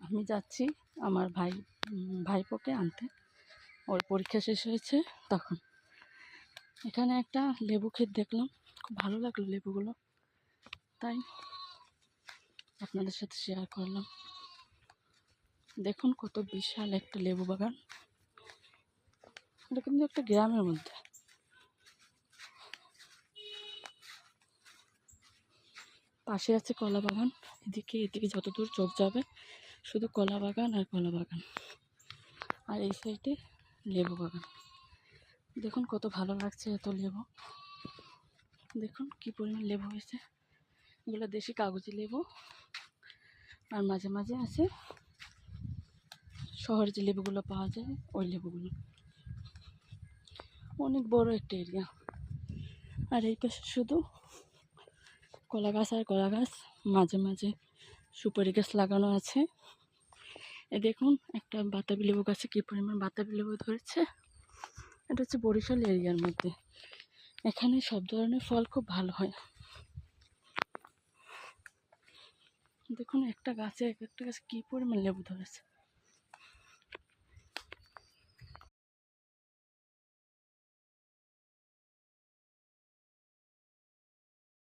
আমি যাচ্ছি আমার ভাইপোকে আনতে। ওর পরীক্ষা শেষ হয়েছে তখন। এখানে একটা লেবু ক্ষেত দেখলাম, খুব ভালো লাগলো লেবুগুলো, তাই আপনাদের সাথে শেয়ার করলাম। দেখুন কত বিশাল একটা লেবু বাগান। এটা কিন্তু একটা গ্রামের মধ্যে। পাশে আছে কলা বাগান, এদিকে যতদূর চোখ যাবে শুধু কলা বাগান আর কলা বাগান, আর এই সাইডে লেবু বাগান। দেখুন কত ভালো লাগছে এত লেবু। দেখুন কি পরিমাণ লেবু হয়েছে। এগুলো দেশি কাগজি লেবু, আর মাঝে মাঝে আছে শহরে যে লেবুগুলো পাওয়া যায় ওই লেবুগুলো। অনেক বড় একটা এরিয়া। আর এই পাশে শুধু কলা গাছ আর কলা গাছ, মাঝে মাঝে সুপারি গাছ লাগানো আছে। দেখুন একটা বাতাবি লেবু গাছে কী পরিমাণ বাতাবি লেবু ধরেছে। এটা হচ্ছে বরিশাল এরিয়ার মধ্যে। এখানে সব ধরনের ফল খুব ভালো হয়। দেখুন একটা গাছে কী পরিমাণ লেবু ধরেছে।